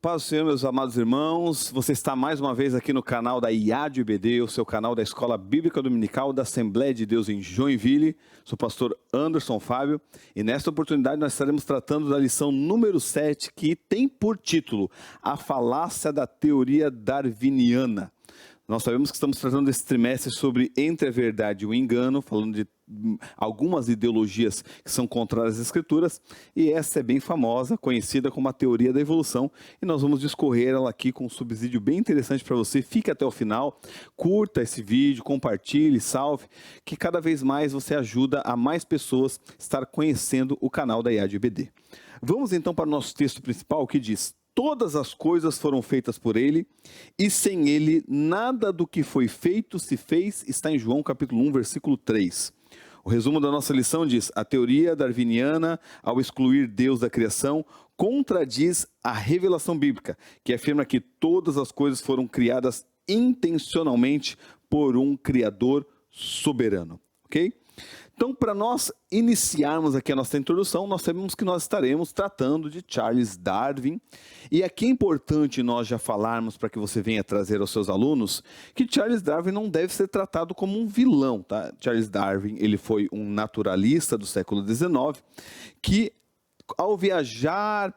Paz do Senhor, meus amados irmãos, você está mais uma vez aqui no canal da IAD-UBD, o seu canal da Escola Bíblica Dominical da Assembleia de Deus em Joinville. Sou o pastor Anderson Fábio e nesta oportunidade nós estaremos tratando da lição número 7, que tem por título A Falácia da Teoria Darwiniana. Nós sabemos que estamos tratando desse trimestre sobre entre a verdade e o engano, falando de algumas ideologias que são contrárias às escrituras, e essa é bem famosa, conhecida como a teoria da evolução, e nós vamos discorrer ela aqui com um subsídio bem interessante para você. Fique até o final, curta esse vídeo, compartilhe, salve, que cada vez mais você ajuda a mais pessoas estar conhecendo o canal da IAD-UBD. Vamos então para o nosso texto principal, que diz: todas as coisas foram feitas por ele, e sem ele nada do que foi feito se fez. Está em João capítulo 1, versículo 3. O resumo da nossa lição diz: a teoria darwiniana, ao excluir Deus da criação, contradiz a revelação bíblica, que afirma que todas as coisas foram criadas intencionalmente por um Criador soberano. Ok? Então, para nós iniciarmos aqui a nossa introdução, nós sabemos que nós estaremos tratando de Charles Darwin. E aqui é importante nós já falarmos, para que você venha trazer aos seus alunos, que Charles Darwin não deve ser tratado como um vilão, tá? Charles Darwin, ele foi um naturalista do século XIX, que ao viajar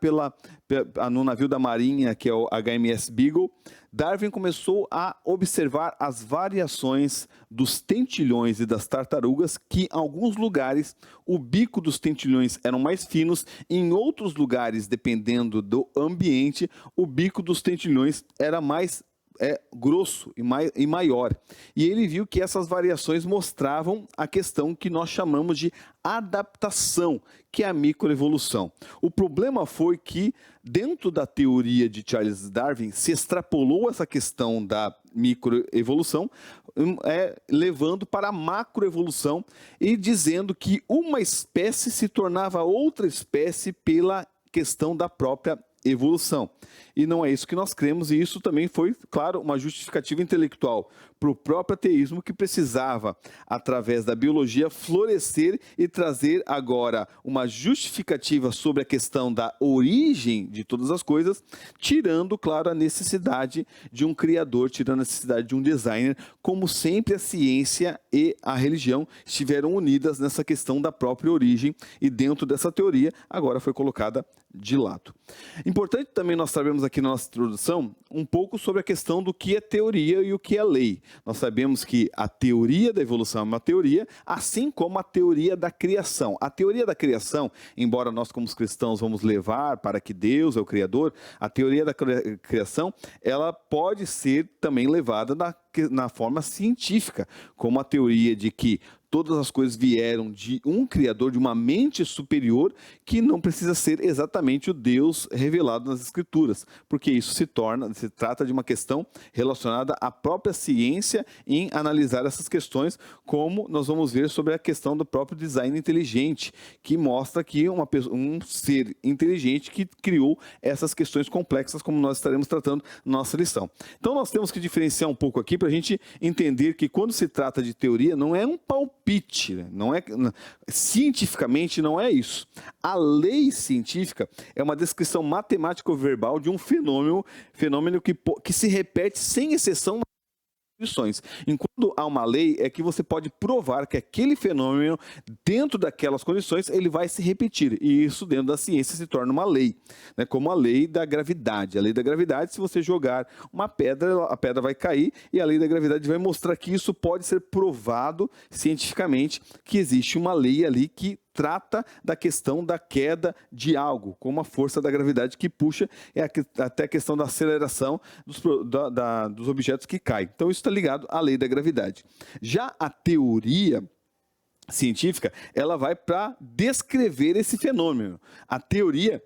no navio da Marinha, que é o HMS Beagle, Darwin começou a observar as variações dos tentilhões e das tartarugas, que em alguns lugares o bico dos tentilhões eram mais finos, e em outros lugares, dependendo do ambiente, o bico dos tentilhões era mais grosso e maior. E ele viu que essas variações mostravam a questão que nós chamamos de adaptação, que é a microevolução. O problema foi que, dentro da teoria de Charles Darwin, se extrapolou essa questão da microevolução, levando para a macroevolução e dizendo que uma espécie se tornava outra espécie pela questão da própria evolução. E não é isso que nós cremos, e isso também foi, claro, uma justificativa intelectual para o próprio ateísmo, que precisava, através da biologia, florescer e trazer agora uma justificativa sobre a questão da origem de todas as coisas, tirando, claro, a necessidade de um criador, tirando a necessidade de um designer, como sempre a ciência e a religião estiveram unidas nessa questão da própria origem, e dentro dessa teoria agora foi colocada de lado. Importante também nós sabemos aqui na nossa introdução um pouco sobre a questão do que é teoria e o que é lei. Nós sabemos que a teoria da evolução é uma teoria, assim como a teoria da criação. A teoria da criação, embora nós como cristãos vamos levar para que Deus é o Criador, a teoria da criação, ela pode ser também levada na forma científica, como a teoria de que todas as coisas vieram de um Criador, de uma mente superior, que não precisa ser exatamente o Deus revelado nas Escrituras, porque isso se trata de uma questão relacionada à própria ciência em analisar essas questões, como nós vamos ver sobre a questão do próprio design inteligente, que mostra que um ser inteligente que criou essas questões complexas, como nós estaremos tratando na nossa lição. Então nós temos que diferenciar um pouco aqui para a gente entender que quando se trata de teoria, não é um palpite, né? Cientificamente não é isso. A lei científica é uma descrição matemático-verbal de um fenômeno que se repete sem exceção. Enquanto há uma lei, é que você pode provar que aquele fenômeno, dentro daquelas condições, ele vai se repetir. E isso, dentro da ciência, se torna uma lei, né? Como a lei da gravidade. A lei da gravidade, se você jogar uma pedra, a pedra vai cair, e a lei da gravidade vai mostrar que isso pode ser provado cientificamente, que existe uma lei ali que trata da questão da queda de algo, como a força da gravidade que puxa, até a questão da aceleração dos objetos que caem. Então isso está ligado à lei da gravidade. Já a teoria científica, ela vai para descrever esse fenômeno. A teoria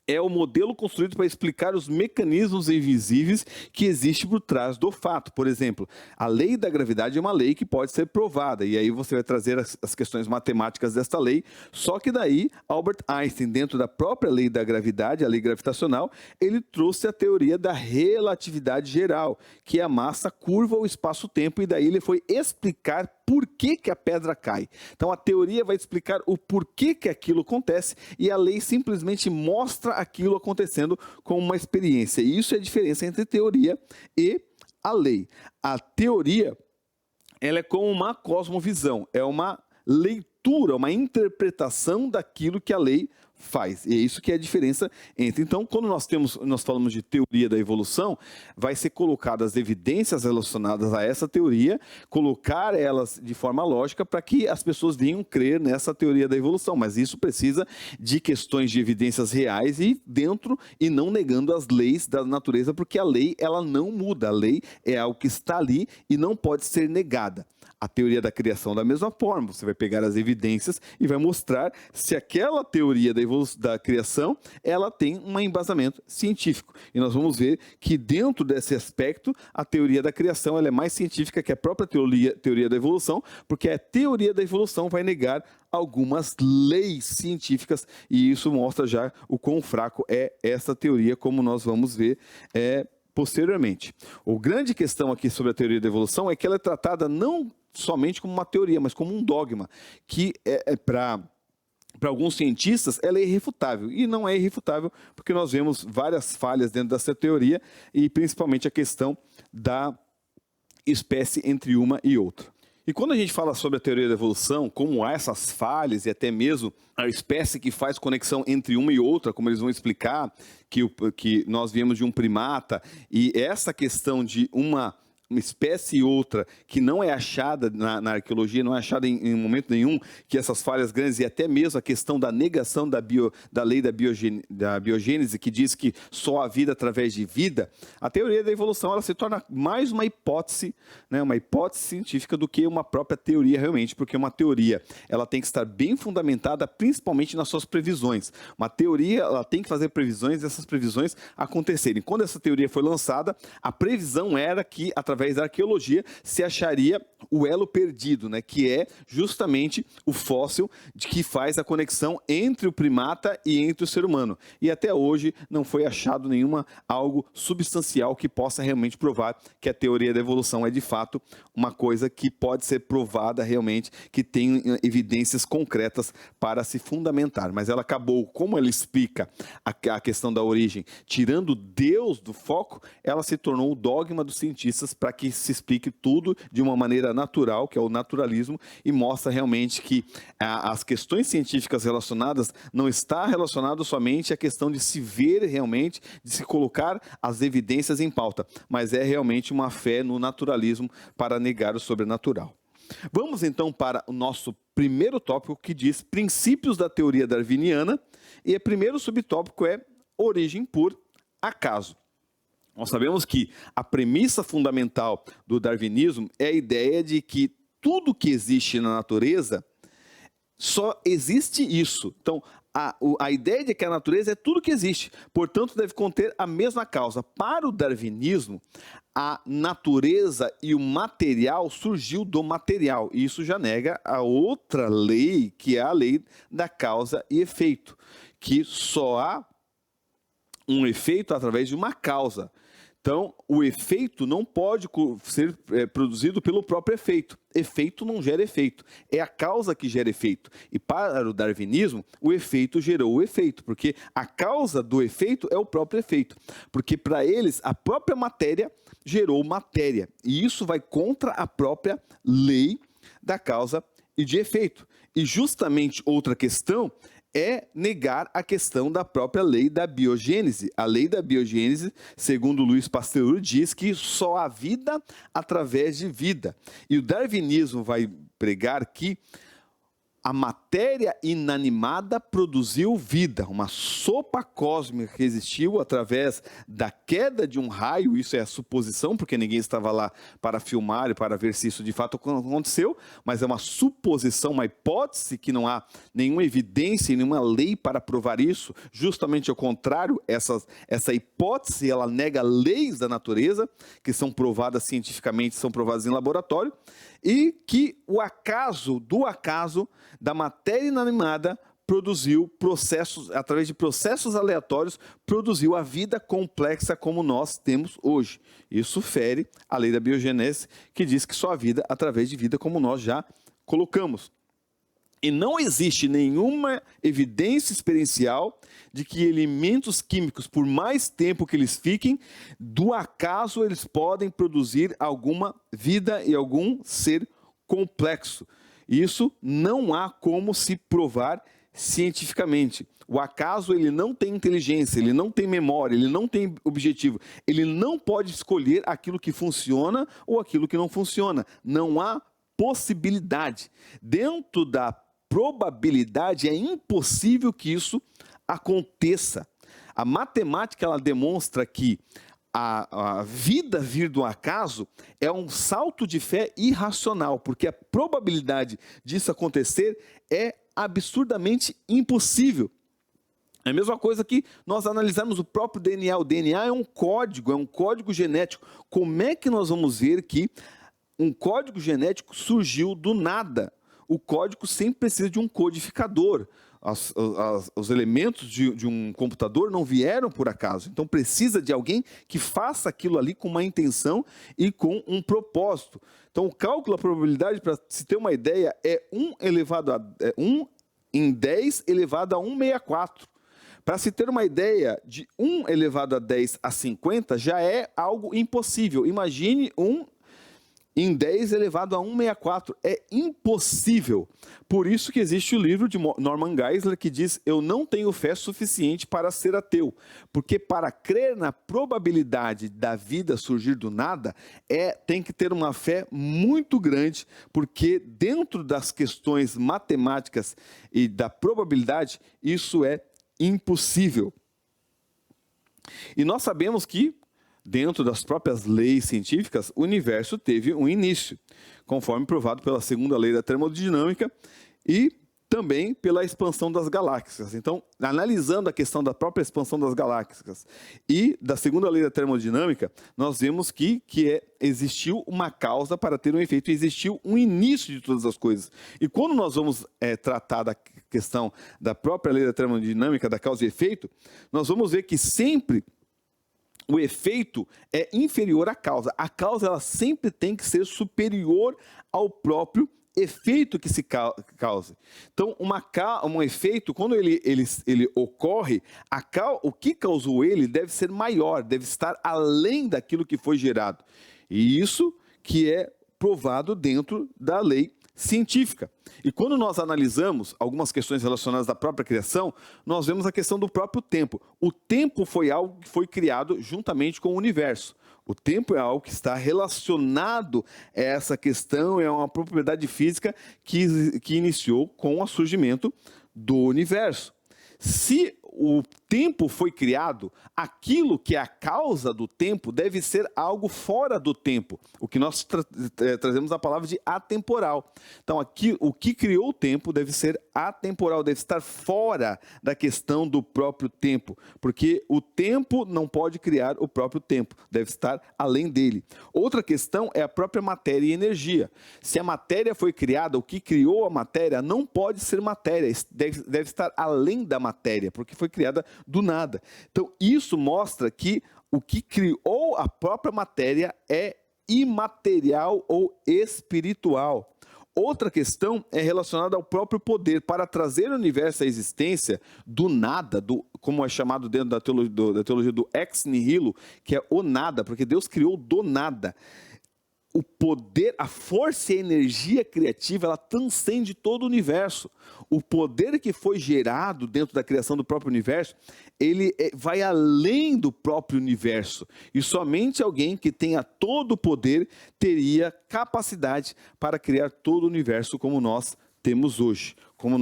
é o modelo construído para explicar os mecanismos invisíveis que existem por trás do fato. Por exemplo, a lei da gravidade é uma lei que pode ser provada, e aí você vai trazer as questões matemáticas desta lei, só que daí Albert Einstein, dentro da própria lei da gravidade, a lei gravitacional, ele trouxe a teoria da relatividade geral, que é a massa curva ao espaço-tempo, e daí ele foi explicar por que a pedra cai. Então a teoria vai explicar o porquê que aquilo acontece e a lei simplesmente mostra aquilo acontecendo com uma experiência. E isso é a diferença entre teoria e a lei. A teoria, ela é como uma cosmovisão, é uma leitura, uma interpretação daquilo que a lei faz. E é isso que é a diferença entre. Então, quando nós falamos de teoria da evolução, vai ser colocadas evidências relacionadas a essa teoria, colocar elas de forma lógica para que as pessoas venham crer nessa teoria da evolução. Mas isso precisa de questões de evidências reais e dentro e não negando as leis da natureza, porque a lei ela não muda. A lei é algo que está ali e não pode ser negada. A teoria da criação da mesma forma, você vai pegar as evidências e vai mostrar se aquela teoria da criação, ela tem um embasamento científico. E nós vamos ver que dentro desse aspecto, a teoria da criação ela é mais científica que a própria teoria da evolução, porque a teoria da evolução vai negar algumas leis científicas e isso mostra já o quão fraco é essa teoria, como nós vamos ver posteriormente. A grande questão aqui sobre a teoria da evolução é que ela é tratada não somente como uma teoria, mas como um dogma, que para alguns cientistas ela é irrefutável, e não é irrefutável porque nós vemos várias falhas dentro dessa teoria, e principalmente a questão da espécie entre uma e outra. E quando a gente fala sobre a teoria da evolução, como há essas falhas e até mesmo a espécie que faz conexão entre uma e outra, como eles vão explicar, que nós viemos de um primata, e essa questão de uma espécie e outra que não é achada na arqueologia, não é achada em momento nenhum, que essas falhas grandes, e até mesmo a questão da negação da lei da biogênese, que diz que só há vida através de vida, a teoria da evolução ela se torna mais uma hipótese, né, uma hipótese científica do que uma própria teoria realmente, porque uma teoria ela tem que estar bem fundamentada, principalmente nas suas previsões. Uma teoria ela tem que fazer previsões e essas previsões acontecerem. Quando essa teoria foi lançada, a previsão era que, através da arqueologia, se acharia o elo perdido, né, que é justamente o fóssil que faz a conexão entre o primata e entre o ser humano. E até hoje não foi achado algo substancial que possa realmente provar que a teoria da evolução é de fato uma coisa que pode ser provada realmente, que tem evidências concretas para se fundamentar. Mas ela acabou, como ela explica a questão da origem, tirando Deus do foco, ela se tornou o dogma dos cientistas para que se explique tudo de uma maneira natural, que é o naturalismo, e mostra realmente que as questões científicas relacionadas não está relacionado somente à questão de se ver realmente, de se colocar as evidências em pauta, mas é realmente uma fé no naturalismo para negar o sobrenatural. Vamos então para o nosso primeiro tópico, que diz princípios da teoria darwiniana, e o primeiro subtópico é origem por acaso. Nós sabemos que a premissa fundamental do darwinismo é a ideia de que tudo que existe na natureza só existe isso. Então, a ideia de que a natureza é tudo que existe, portanto, deve conter a mesma causa. Para o darwinismo, a natureza e o material surgiu do material. E isso já nega a outra lei, que é a lei da causa e efeito, que só há um efeito através de uma causa. Então, o efeito não pode ser produzido pelo próprio efeito. Efeito não gera efeito. É a causa que gera efeito. E para o darwinismo, o efeito gerou o efeito, porque a causa do efeito é o próprio efeito. Porque para eles, a própria matéria gerou matéria. E isso vai contra a própria lei da causa e de efeito. E justamente outra questão é negar a questão da própria lei da biogênese. A lei da biogênese, segundo Louis Pasteur, diz que só há vida através de vida. E o darwinismo vai pregar que a matéria inanimada produziu vida, uma sopa cósmica que existiu através da queda de um raio. Isso é a suposição, porque ninguém estava lá para filmar e para ver se isso de fato aconteceu, mas é uma suposição, uma hipótese que não há nenhuma evidência e nenhuma lei para provar isso. Justamente ao contrário, essa hipótese ela nega leis da natureza, que são provadas cientificamente, são provadas em laboratório, e que o acaso da matéria inanimada produziu processos, através de processos aleatórios, produziu a vida complexa como nós temos hoje. Isso fere a lei da biogênese, que diz que só há vida através de vida como nós já colocamos. E não existe nenhuma evidência experiencial de que elementos químicos, por mais tempo que eles fiquem, do acaso eles podem produzir alguma vida e algum ser complexo. Isso não há como se provar cientificamente. O acaso, ele não tem inteligência, ele não tem memória, ele não tem objetivo. Ele não pode escolher aquilo que funciona ou aquilo que não funciona. Não há possibilidade. Dentro da probabilidade, é impossível que isso aconteça. A matemática, ela demonstra que a vida vir do acaso é um salto de fé irracional, porque a probabilidade disso acontecer é absurdamente impossível. É a mesma coisa que nós analisarmos o próprio DNA. O DNA é um código genético. Como é que nós vamos ver que um código genético surgiu do nada? O código sempre precisa de um codificador. Os elementos de um computador não vieram por acaso. Então precisa de alguém que faça aquilo ali com uma intenção e com um propósito. Então o cálculo da probabilidade, para se ter uma ideia, é 1 em 10 elevado a 164. Para se ter uma ideia, de 1 elevado a 10 a 50 já é algo impossível. Imagine 1 em 10 elevado a 164. É impossível. Por isso que existe o livro de Norman Geisler que diz: eu não tenho fé suficiente para ser ateu. Porque para crer na probabilidade da vida surgir do nada, tem que ter uma fé muito grande, porque dentro das questões matemáticas e da probabilidade, isso é impossível. E nós sabemos que, dentro das próprias leis científicas, o universo teve um início, conforme provado pela segunda lei da termodinâmica e também pela expansão das galáxias. Então, analisando a questão da própria expansão das galáxias e da segunda lei da termodinâmica, nós vemos que existiu uma causa para ter um efeito, existiu um início de todas as coisas. E quando nós vamos tratar da questão da própria lei da termodinâmica, da causa e efeito, nós vamos ver que sempre o efeito é inferior à causa. A causa, ela sempre tem que ser superior ao próprio efeito que se causa. Então, um efeito, quando ele ocorre, o que causou ele deve ser maior, deve estar além daquilo que foi gerado. E isso que é provado dentro da lei científica. E quando nós analisamos algumas questões relacionadas à própria criação, nós vemos a questão do próprio tempo. O tempo foi algo que foi criado juntamente com o universo. O tempo é algo que está relacionado a essa questão, é uma propriedade física que iniciou com o surgimento do universo. Se o tempo foi criado, aquilo que é a causa do tempo deve ser algo fora do tempo, o que nós trazemos a palavra de atemporal. Então, aqui, o que criou o tempo deve ser atemporal, deve estar fora da questão do próprio tempo, porque o tempo não pode criar o próprio tempo, deve estar além dele. Outra questão é a própria matéria e energia. Se a matéria foi criada, o que criou a matéria não pode ser matéria, deve estar além da matéria, porque foi criada do nada. Então, isso mostra que o que criou a própria matéria é imaterial ou espiritual. Outra questão é relacionada ao próprio poder. Para trazer o universo à existência do nada, como é chamado dentro da teologia do ex nihilo, que é o nada, porque Deus criou do nada. O poder, a força e a energia criativa, ela transcende todo o universo. O poder que foi gerado dentro da criação do próprio universo, ele vai além do próprio universo. E somente alguém que tenha todo o poder teria capacidade para criar todo o universo como nós temos hoje. Quando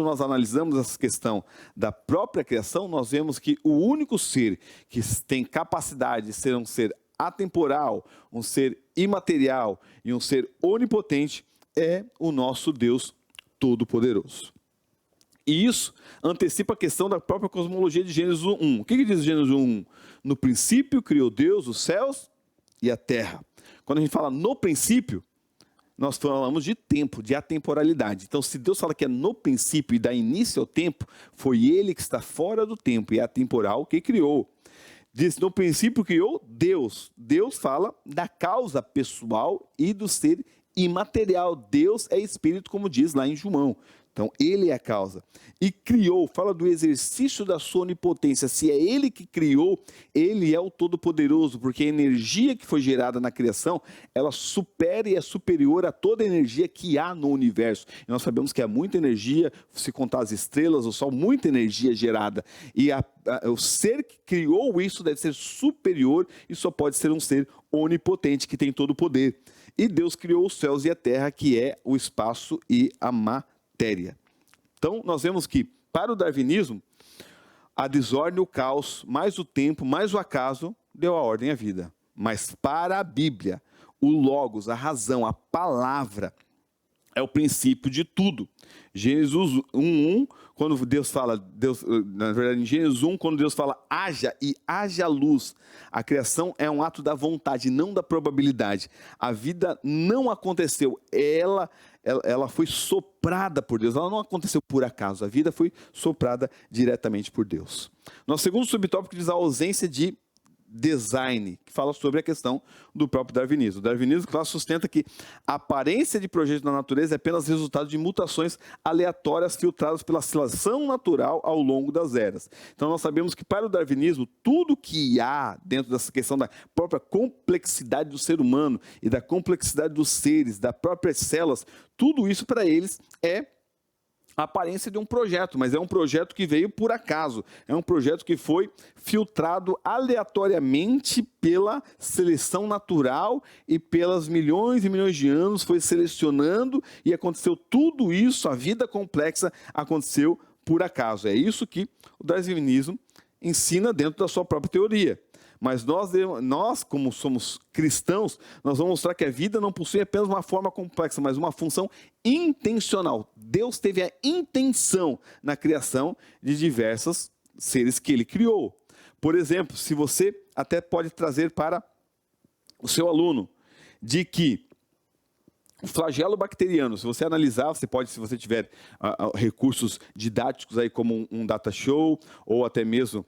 nós analisamos essa questão da própria criação, nós vemos que o único ser que tem capacidade de ser um ser atemporal, um ser imaterial e um ser onipotente é o nosso Deus Todo-Poderoso. E isso antecipa a questão da própria cosmologia de Gênesis 1. O que diz Gênesis 1? No princípio criou Deus os céus e a terra. Quando a gente fala no princípio, nós falamos de tempo, de atemporalidade. Então, se Deus fala que é no princípio e dá início ao tempo, foi ele que está fora do tempo e é atemporal que criou. Diz, no princípio criou Deus. Deus fala da causa pessoal e do ser imaterial. Deus é espírito, como diz lá em João. Então, ele é a causa. E criou, fala do exercício da sua onipotência. Se é ele que criou, ele é o Todo-Poderoso, porque a energia que foi gerada na criação, ela supera e é superior a toda a energia que há no universo. E nós sabemos que há muita energia, se contar as estrelas, o sol, muita energia gerada. E o ser que criou isso deve ser superior e só pode ser um ser onipotente, que tem todo o poder. E Deus criou os céus e a terra, que é o espaço e a matéria. Então, nós vemos que, para o darwinismo, a desordem, o caos, mais o tempo, mais o acaso, deu a ordem à vida. Mas para a Bíblia, o logos, a razão, a palavra, é o princípio de tudo. Gênesis 1:1, quando Deus fala, na verdade, em Gênesis 1, quando Deus fala haja e haja luz, a criação é um ato da vontade, não da probabilidade. A vida não aconteceu, ela foi soprada por Deus, ela não aconteceu por acaso, a vida foi soprada diretamente por Deus. Nosso segundo subtópico diz a ausência de design, que fala sobre a questão do próprio darwinismo. O darwinismo sustenta que a aparência de projetos na natureza é apenas resultado de mutações aleatórias filtradas pela seleção natural ao longo das eras. Então nós sabemos que para o darwinismo, tudo que há dentro dessa questão da própria complexidade do ser humano e da complexidade dos seres, das próprias células, tudo isso para eles é a aparência de um projeto, mas é um projeto que veio por acaso, é um projeto que foi filtrado aleatoriamente pela seleção natural e pelas milhões e milhões de anos, foi selecionando e aconteceu tudo isso, a vida complexa aconteceu por acaso. É isso que o darwinismo ensina dentro da sua própria teoria. Mas nós, como somos cristãos, nós vamos mostrar que a vida não possui apenas uma forma complexa, mas uma função intencional. Deus teve a intenção na criação de diversos seres que ele criou. Por exemplo, se você até pode trazer para o seu aluno, de que o flagelo bacteriano, se você analisar, você pode, se você tiver recursos didáticos aí como um data show, ou até mesmo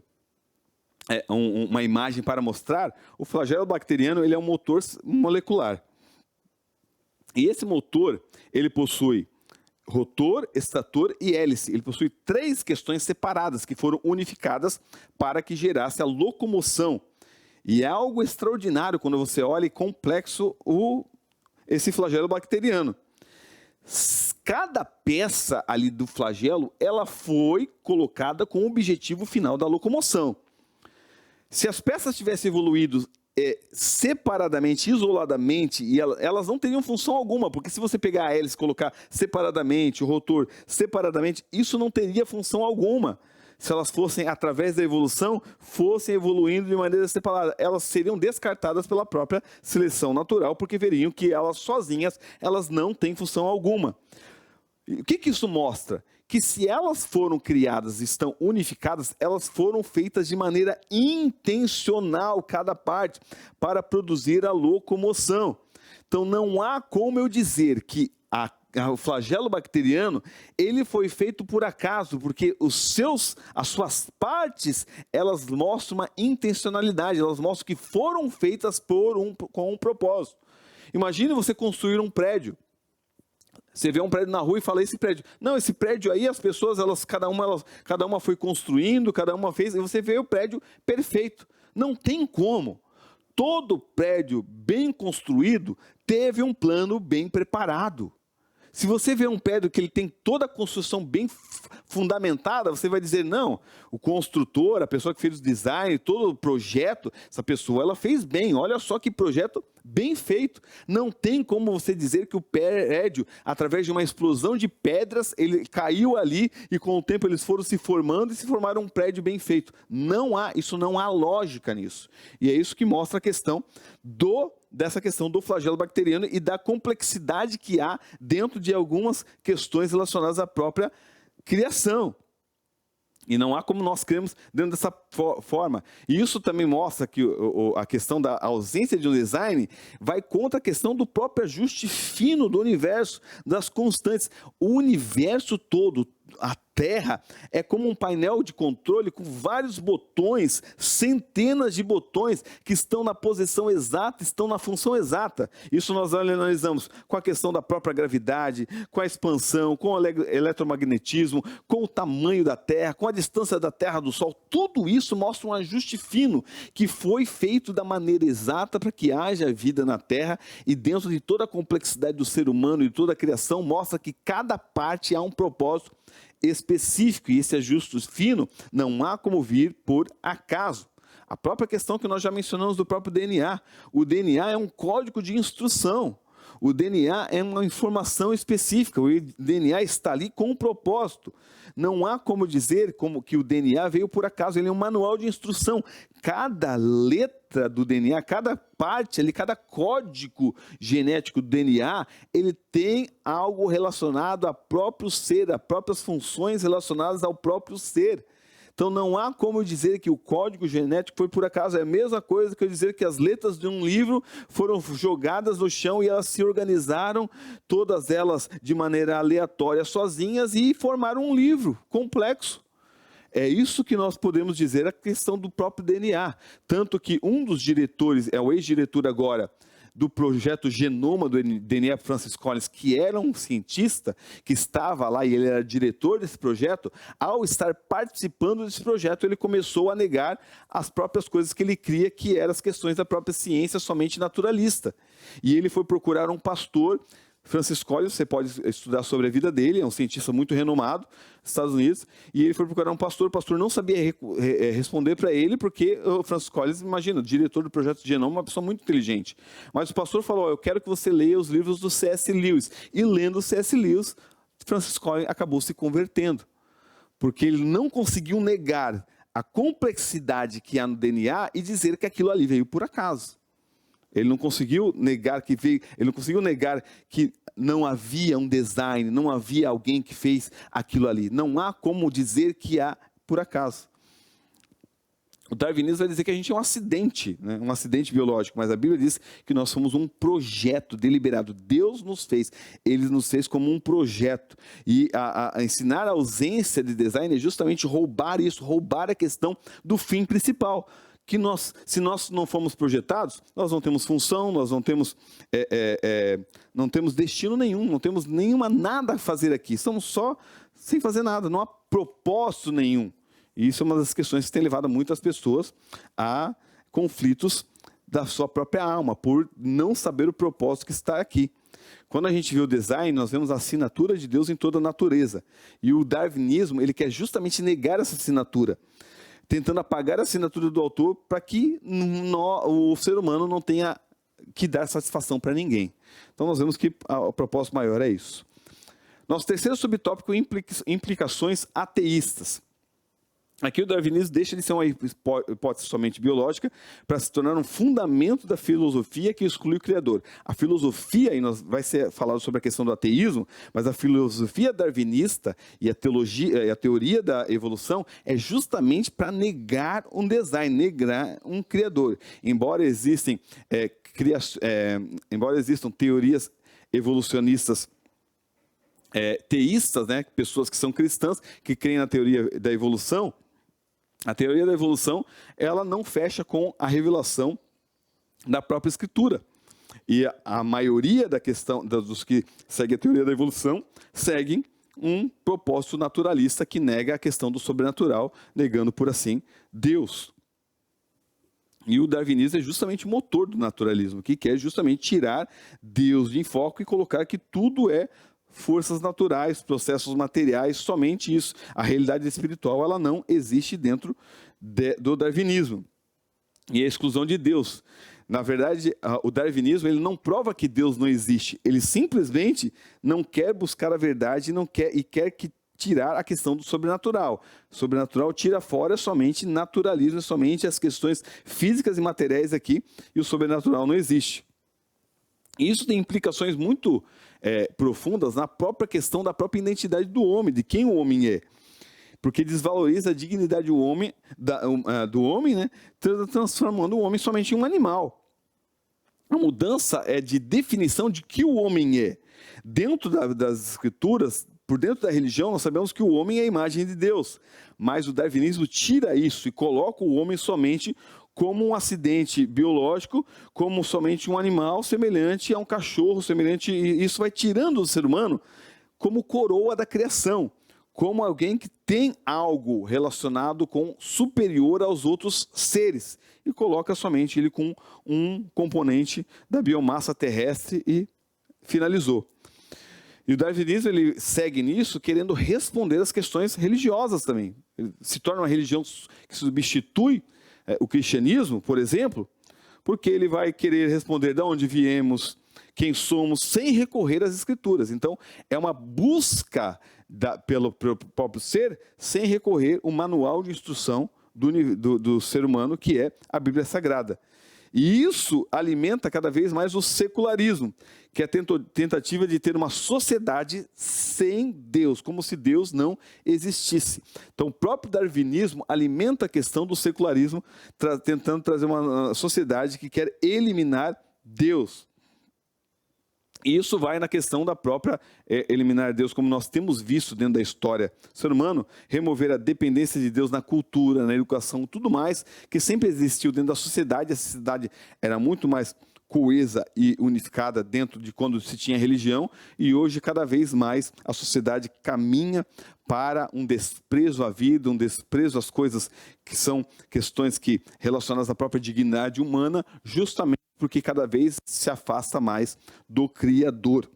uma imagem para mostrar, o flagelo bacteriano ele é um motor molecular. E esse motor, ele possui rotor, estator e hélice. Ele possui 3 questões separadas que foram unificadas para que gerasse a locomoção. E é algo extraordinário quando você olha e complexo esse flagelo bacteriano. Cada peça ali do flagelo, ela foi colocada com o objetivo final da locomoção. Se as peças tivessem evoluído separadamente, isoladamente, e elas não teriam função alguma, porque se você pegar a hélice e colocar separadamente, o rotor separadamente, isso não teria função alguma. Se elas fossem, através da evolução, fossem evoluindo de maneira separada, elas seriam descartadas pela própria seleção natural, porque veriam que elas sozinhas, elas não têm função alguma. O que isso mostra? Que se elas foram criadas, estão unificadas, elas foram feitas de maneira intencional, cada parte, para produzir a locomoção. Então não há como eu dizer que o flagelo bacteriano, ele foi feito por acaso, porque as suas partes, elas mostram uma intencionalidade, elas mostram que foram feitas com um propósito. Imagine você construir um prédio. Você vê um prédio na rua e fala, esse prédio. Não, esse prédio aí, as pessoas, cada uma foi construindo, cada uma fez, e você vê o prédio perfeito. Não tem como. Todo prédio bem construído teve um plano bem preparado. Se você vê um prédio que ele tem toda a construção bem fundamentada, você vai dizer, não, o construtor, a pessoa que fez o design, todo o projeto, essa pessoa, ela fez bem, olha só que projeto bem feito. Não tem como você dizer que o prédio, através de uma explosão de pedras, ele caiu ali e com o tempo eles foram se formando e se formaram um prédio bem feito. Isso não há lógica nisso. E é isso que mostra a questão dessa questão do flagelo bacteriano e da complexidade que há dentro de algumas questões relacionadas à própria criação. E não há como nós cremos dentro dessa forma. E isso também mostra que a questão da ausência de um design vai contra a questão do próprio ajuste fino do universo, das constantes. O universo todo, a Terra, é como um painel de controle com vários botões, centenas de botões que estão na posição exata, estão na função exata. Isso nós analisamos com a questão da própria gravidade, com a expansão, com o eletromagnetismo, com o tamanho da Terra, com a distância da Terra do Sol. Tudo isso mostra um ajuste fino que foi feito da maneira exata para que haja vida na Terra, e dentro de toda a complexidade do ser humano e toda a criação, mostra que cada parte há um propósito específico, e esse ajuste fino não há como vir por acaso. A própria questão que nós já mencionamos do próprio DNA. O DNA é um código de instrução. O DNA é uma informação específica. O DNA está ali com um propósito. Não há como dizer que o DNA veio por acaso. Ele é um manual de instrução. Cada letra do DNA, cada parte ali, cada código genético do DNA, ele tem algo relacionado ao próprio ser, a próprias funções relacionadas ao próprio ser. Então não há como dizer que o código genético foi por acaso. É a mesma coisa que eu dizer que as letras de um livro foram jogadas no chão e elas se organizaram, todas elas de maneira aleatória, sozinhas, e formaram um livro complexo. É isso que nós podemos dizer a questão do próprio DNA. Tanto que um dos diretores, é o ex-diretor agora, do projeto Genoma do DNA, Francis Collins, que era um cientista que estava lá e ele era diretor desse projeto, ao estar participando desse projeto, ele começou a negar as próprias coisas que ele cria, que eram as questões da própria ciência somente naturalista. E ele foi procurar um pastor, Francis Collins, você pode estudar sobre a vida dele, é um cientista muito renomado nos Estados Unidos, e ele foi procurar um pastor, o pastor não sabia responder para ele, porque o Francis Collins, imagina, diretor do projeto de Genoma, uma pessoa muito inteligente. Mas o pastor falou, eu quero que você leia os livros do C.S. Lewis. E lendo o C.S. Lewis, Francis Collins acabou se convertendo, porque ele não conseguiu negar a complexidade que há no DNA e dizer que aquilo ali veio por acaso. Ele não conseguiu negar que veio, ele não conseguiu negar que não havia um design, não havia alguém que fez aquilo ali. Não há como dizer que há por acaso. O darwinismo vai dizer que a gente é um acidente, né? Um acidente biológico, mas a Bíblia diz que nós somos um projeto deliberado. Deus nos fez, Ele nos fez como um projeto. E a ensinar a ausência de design é justamente roubar isso, roubar a questão do fim principal. Que se nós não formos projetados, nós não temos função, nós não temos, não temos destino nenhum, não temos nada a fazer aqui. Estamos só sem fazer nada, não há propósito nenhum. E isso é uma das questões que tem levado muitas pessoas a conflitos da sua própria alma, por não saber o propósito que está aqui. Quando a gente vê o design, nós vemos a assinatura de Deus em toda a natureza. E o darwinismo, ele quer justamente negar essa assinatura, tentando apagar a assinatura do autor para que o ser humano não tenha que dar satisfação para ninguém. Então nós vemos que o propósito maior é isso. Nosso terceiro subtópico, implicações ateístas. Aqui o darwinismo deixa de ser uma hipótese somente biológica para se tornar um fundamento da filosofia que exclui o Criador. A filosofia, e vai ser falado sobre a questão do ateísmo, mas a filosofia darwinista e a teoria da evolução é justamente para negar um design, negar um Criador. Embora existam teorias evolucionistas teístas, né, pessoas que são cristãs, que creem na teoria da evolução, a teoria da evolução, ela não fecha com a revelação da própria Escritura. E a maioria dos que seguem a teoria da evolução seguem um propósito naturalista que nega a questão do sobrenatural, negando, por assim, Deus. E o darwinismo é justamente o motor do naturalismo, que quer justamente tirar Deus de enfoque e colocar que tudo é forças naturais, processos materiais, somente isso. A realidade espiritual, ela não existe dentro do darwinismo. E a exclusão de Deus. Na verdade, o darwinismo, ele não prova que Deus não existe. Ele simplesmente não quer buscar a verdade e quer tirar a questão do sobrenatural. O sobrenatural tira fora somente naturalismo, somente as questões físicas e materiais aqui, e o sobrenatural não existe. E isso tem implicações muito profundas na própria questão da própria identidade do homem, de quem o homem é. porque desvaloriza a dignidade do homem, né, transformando o homem somente em um animal. A mudança é de definição de que o homem é. Dentro das escrituras, por dentro da religião, nós sabemos que o homem é a imagem de Deus, mas o darwinismo tira isso e coloca o homem somente como um acidente biológico, como somente um animal semelhante a um cachorro, semelhante, e isso vai tirando do ser humano como coroa da criação, como alguém que tem algo relacionado com superior aos outros seres, e coloca somente ele com um componente da biomassa terrestre e finalizou. E o darwinismo ele segue nisso querendo responder às questões religiosas também. Ele se torna uma religião que substitui o cristianismo, por exemplo, porque ele vai querer responder de onde viemos, quem somos, sem recorrer às escrituras. Então, é uma busca pelo próprio ser, sem recorrer ao manual de instrução do ser humano, que é a Bíblia Sagrada. E isso alimenta cada vez mais o secularismo, que é a tentativa de ter uma sociedade sem Deus, como se Deus não existisse. Então, o próprio darwinismo alimenta a questão do secularismo, tentando trazer uma sociedade que quer eliminar Deus. E isso vai na questão da própria eliminar Deus, como nós temos visto dentro da história. O ser humano remover a dependência de Deus na cultura, na educação, tudo mais, que sempre existiu dentro da sociedade. A sociedade era muito mais coesa e unificada dentro de quando se tinha religião, e hoje cada vez mais a sociedade caminha para um desprezo à vida, um desprezo às coisas que são questões que relacionadas à própria dignidade humana, justamente porque cada vez se afasta mais do Criador.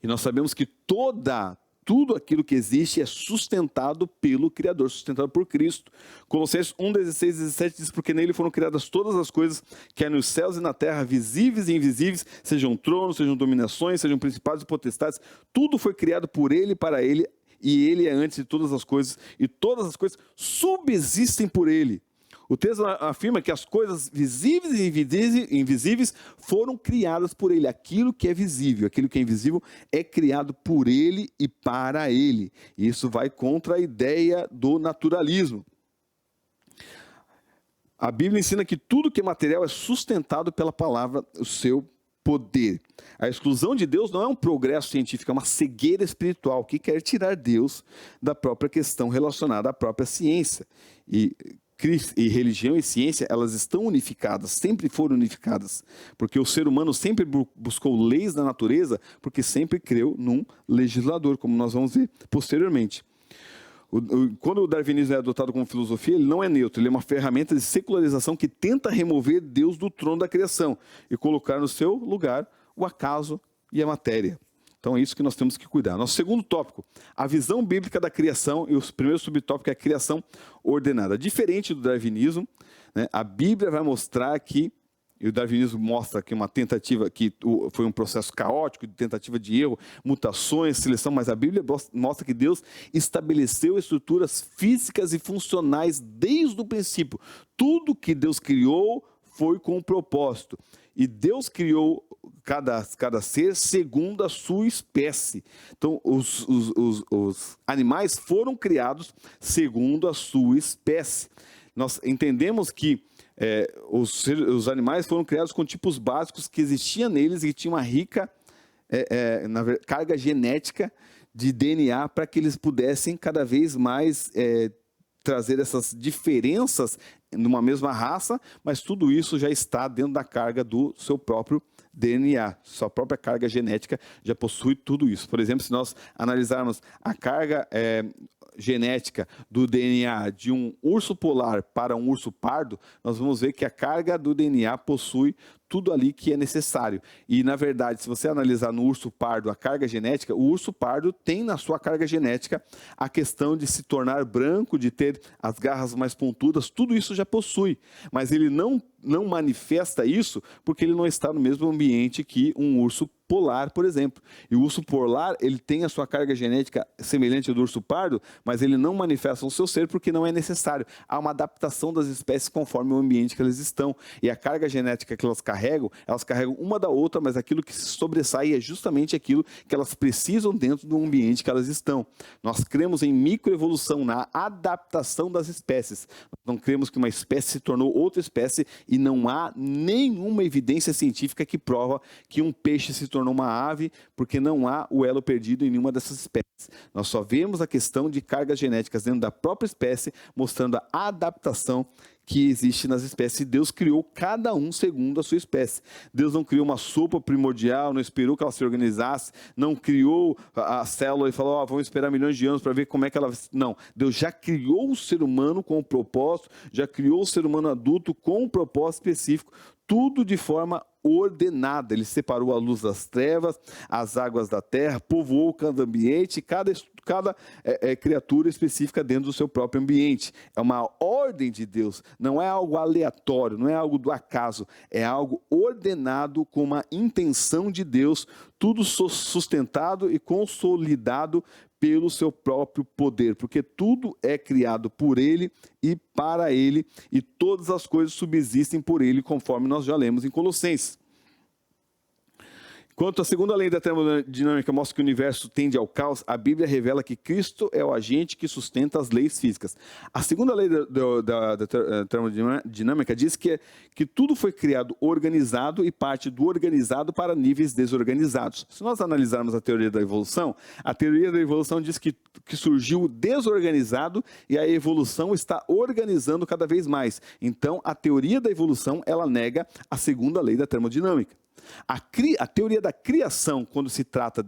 E nós sabemos que tudo aquilo que existe é sustentado pelo Criador, sustentado por Cristo. Colossenses 1, 16 e 17 diz, porque nele foram criadas todas as coisas que há nos céus e na terra, visíveis e invisíveis, sejam tronos, sejam dominações, sejam principados e potestades, tudo foi criado por ele e para ele, e ele é antes de todas as coisas, e todas as coisas subsistem por ele. O texto afirma que as coisas visíveis e invisíveis foram criadas por ele. Aquilo que é visível, aquilo que é invisível é criado por ele e para ele. Isso vai contra a ideia do naturalismo. A Bíblia ensina que tudo que é material é sustentado pela palavra, o seu poder. A exclusão de Deus não é um progresso científico, é uma cegueira espiritual que quer tirar Deus da própria questão relacionada à própria ciência. E religião e ciência, elas estão unificadas, sempre foram unificadas, porque o ser humano sempre buscou leis da natureza, porque sempre creu num legislador, como nós vamos ver posteriormente. Quando o darwinismo é adotado como filosofia, ele não é neutro, ele é uma ferramenta de secularização que tenta remover Deus do trono da criação e colocar no seu lugar o acaso e a matéria. Então é isso que nós temos que cuidar. Nosso segundo tópico, a visão bíblica da criação, e o primeiro subtópico é a criação ordenada. Diferente do darwinismo, né, a Bíblia vai mostrar que, e o darwinismo mostra que uma tentativa, que foi um processo caótico, de tentativa de erro, mutações, seleção, mas a Bíblia mostra que Deus estabeleceu estruturas físicas e funcionais desde o princípio. Tudo que Deus criou foi com um propósito. E Deus criou cada ser segundo a sua espécie. Então, os animais foram criados segundo a sua espécie. Nós entendemos que os animais foram criados com tipos básicos que existiam neles e tinham uma rica carga genética de DNA para que eles pudessem cada vez mais trazer essas diferenças numa mesma raça, mas tudo isso já está dentro da carga do seu próprio DNA, sua própria carga genética já possui tudo isso. Por exemplo, se nós analisarmos a carga genética do DNA de um urso polar para um urso pardo, nós vamos ver que a carga do DNA possui tudo ali que é necessário. E, na verdade, se você analisar no urso pardo a carga genética, o urso pardo tem na sua carga genética a questão de se tornar branco, de ter as garras mais pontudas, tudo isso já possui. Mas ele não não manifesta isso porque ele não está no mesmo ambiente que um urso polar, por exemplo. E o urso polar, ele tem a sua carga genética semelhante ao do urso pardo, mas ele não manifesta o seu ser porque não é necessário. Há uma adaptação das espécies conforme o ambiente que elas estão. E a carga genética que elas carregam uma da outra, mas aquilo que se sobressai é justamente aquilo que elas precisam dentro do ambiente que elas estão. Nós cremos em microevolução, na adaptação das espécies. Nós não cremos que uma espécie se tornou outra espécie e não há nenhuma evidência científica que prova que um peixe se tornou uma ave, porque não há o elo perdido em nenhuma dessas espécies. Nós só vemos a questão de cargas genéticas dentro da própria espécie, mostrando a adaptação que existe nas espécies. Deus criou cada um segundo a sua espécie. Deus não criou uma sopa primordial, não esperou que ela se organizasse, não criou a célula e falou, vamos esperar milhões de anos para ver como é que ela... Não, Deus já criou o ser humano com um propósito, já criou o ser humano adulto com um propósito específico, tudo de forma ordenada. Ele separou a luz das trevas, as águas da terra, povoou cada ambiente, cada criatura específica dentro do seu próprio ambiente. É uma ordem de Deus, não é algo aleatório, não é algo do acaso, é algo ordenado com uma intenção de Deus, tudo sustentado e consolidado pelo seu próprio poder, porque tudo é criado por Ele e para Ele, e todas as coisas subsistem por Ele, conforme nós já lemos em Colossenses. Quanto à segunda lei da termodinâmica mostra que o universo tende ao caos, a Bíblia revela que Cristo é o agente que sustenta as leis físicas. A segunda lei da termodinâmica diz que tudo foi criado organizado e parte do organizado para níveis desorganizados. Se nós analisarmos a teoria da evolução diz que surgiu desorganizado e a evolução está organizando cada vez mais. Então, a teoria da evolução, ela nega a segunda lei da termodinâmica. A teoria da criação, quando se trata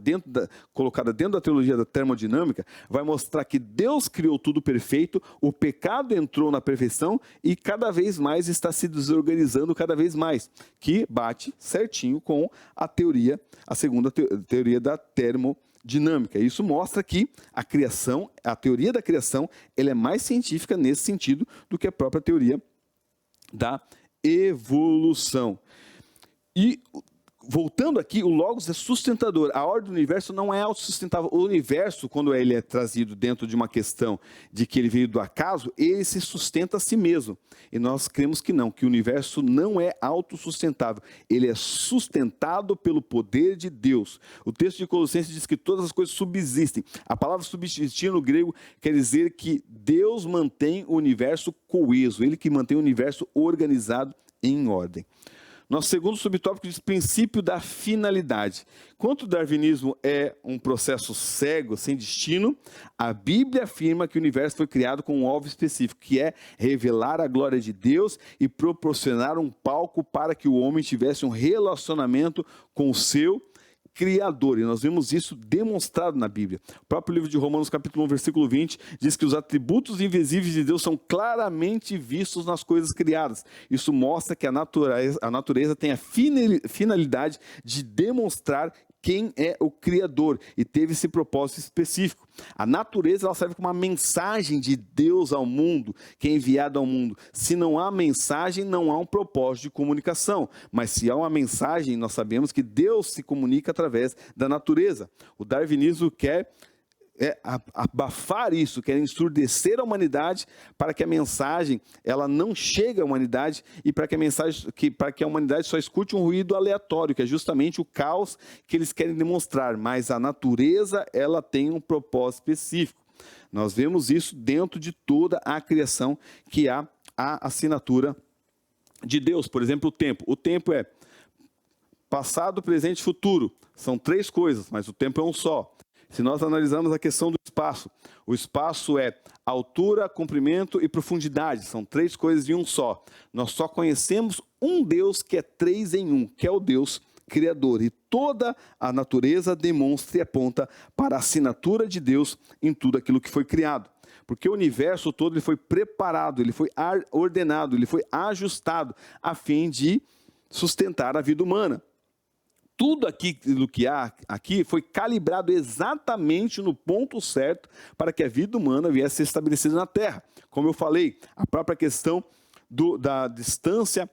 colocada dentro da teologia da termodinâmica, vai mostrar que Deus criou tudo perfeito, o pecado entrou na perfeição e cada vez mais está se desorganizando cada vez mais, que bate certinho com a segunda teoria da termodinâmica. Isso mostra que a teoria da criação, ela é mais científica nesse sentido do que a própria teoria da evolução. E, voltando aqui, o Logos é sustentador. A ordem do universo não é autossustentável. O universo, quando ele é trazido dentro de uma questão de que ele veio do acaso, ele se sustenta a si mesmo. E nós cremos que não, que o universo não é autossustentável. Ele é sustentado pelo poder de Deus. O texto de Colossenses diz que todas as coisas subsistem. A palavra subsistir no grego quer dizer que Deus mantém o universo coeso. Ele que mantém o universo organizado em ordem. Nosso segundo subtópico diz princípio da finalidade. Enquanto o darwinismo é um processo cego, sem destino, a Bíblia afirma que o universo foi criado com um alvo específico, que é revelar a glória de Deus e proporcionar um palco para que o homem tivesse um relacionamento com o seu Criador, e nós vemos isso demonstrado na Bíblia. O próprio livro de Romanos, capítulo 1, versículo 20, diz que os atributos invisíveis de Deus são claramente vistos nas coisas criadas. Isso mostra que a natureza tem a finalidade de demonstrar quem é o Criador, e teve esse propósito específico. A natureza, ela serve como uma mensagem de Deus ao mundo, que é enviado ao mundo. Se não há mensagem, não há um propósito de comunicação. Mas se há uma mensagem, nós sabemos que Deus se comunica através da natureza. O darwinismo quer abafar isso, quer ensurdecer a humanidade para que a mensagem ela não chegue à humanidade e para que a humanidade só escute um ruído aleatório, que é justamente o caos que eles querem demonstrar. Mas a natureza, ela tem um propósito específico. Nós vemos isso dentro de toda a criação, que há a assinatura de Deus. Por exemplo, o tempo. O tempo é passado, presente e futuro. São três coisas, mas o tempo é um só. Se nós analisarmos a questão do espaço, o espaço é altura, comprimento e profundidade. São três coisas de um só. Nós só conhecemos um Deus que é três em um, que é o Deus Criador. E toda a natureza demonstra e aponta para a assinatura de Deus em tudo aquilo que foi criado. Porque o universo todo ele foi preparado, ele foi ordenado, ele foi ajustado a fim de sustentar a vida humana. Tudo aquilo que há aqui foi calibrado exatamente no ponto certo para que a vida humana viesse a ser estabelecida na Terra. Como eu falei, a própria questão da distância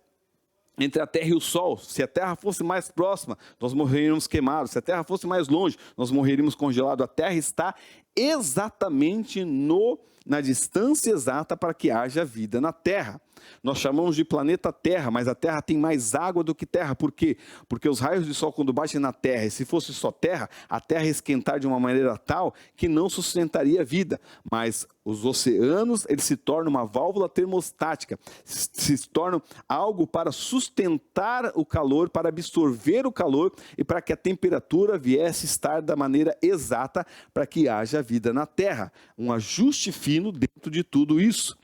entre a terra e o sol. Se a terra fosse mais próxima, nós morreríamos queimados. Se a terra fosse mais longe, nós morreríamos congelados. A terra está exatamente na distância exata para que haja vida na terra. Nós chamamos de planeta Terra, mas a Terra tem mais água do que terra. Por quê? Porque os raios de sol, quando batem na Terra, e se fosse só terra, a Terra ia esquentar de uma maneira tal que não sustentaria vida. Mas os oceanos, eles se tornam uma válvula termostática, se tornam algo para sustentar o calor, para absorver o calor e para que a temperatura viesse estar da maneira exata para que haja vida na Terra. Um ajuste fino dentro de tudo isso.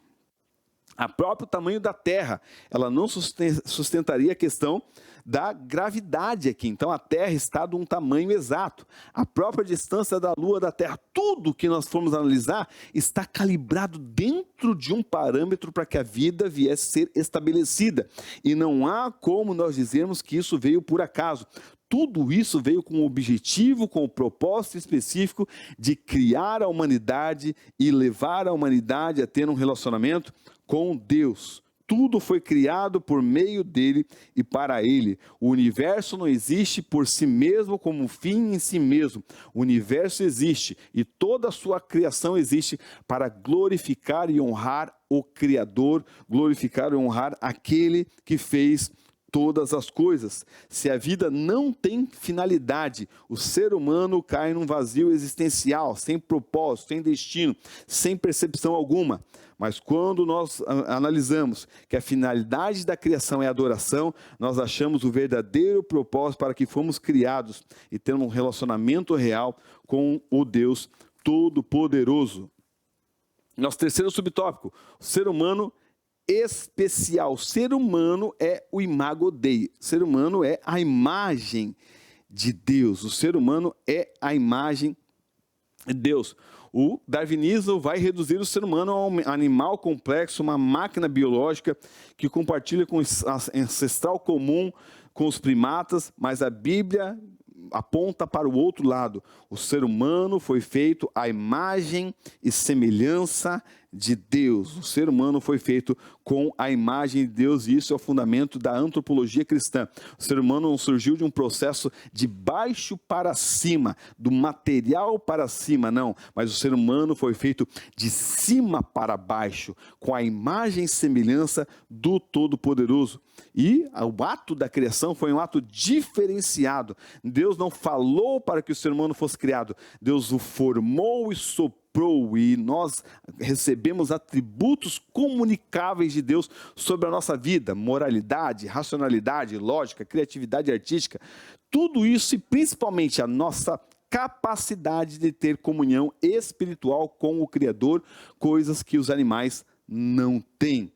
A próprio tamanho da Terra, ela não sustentaria a questão da gravidade aqui. Então, a Terra está de um tamanho exato. A própria distância da Lua da Terra, tudo que nós formos analisar, está calibrado dentro de um parâmetro para que a vida viesse a ser estabelecida. E não há como nós dizermos que isso veio por acaso. Tudo isso veio com o objetivo, com o propósito específico de criar a humanidade e levar a humanidade a ter um relacionamento com Deus. Tudo foi criado por meio dele e para ele. O universo não existe por si mesmo como um fim em si mesmo. O universo existe e toda a sua criação existe para glorificar e honrar o Criador, glorificar e honrar aquele que fez todas as coisas. Se a vida não tem finalidade, o ser humano cai num vazio existencial, sem propósito, sem destino, sem percepção alguma. Mas quando nós analisamos que a finalidade da criação é a adoração, nós achamos o verdadeiro propósito para que fomos criados e temos um relacionamento real com o Deus Todo-Poderoso. Nosso terceiro subtópico, o ser humano especial. O ser humano é o imago Dei. O ser humano é a imagem de Deus. O ser humano é a imagem de Deus. O darwinismo vai reduzir o ser humano a um animal complexo, uma máquina biológica que compartilha com o ancestral comum com os primatas, mas a Bíblia aponta para o outro lado. O ser humano foi feito à imagem e semelhança de Deus. O ser humano foi feito com a imagem de Deus e isso é o fundamento da antropologia cristã. O ser humano não surgiu de um processo de baixo para cima, do material para cima, não. Mas o ser humano foi feito de cima para baixo, com a imagem e semelhança do Todo-Poderoso. E o ato da criação foi um ato diferenciado. Deus não falou para que o ser humano fosse criado. Deus o formou e soprou e nós recebemos atributos comunicáveis de Deus sobre a nossa vida, moralidade, racionalidade, lógica, criatividade artística, tudo isso e principalmente a nossa capacidade de ter comunhão espiritual com o Criador, coisas que os animais não têm.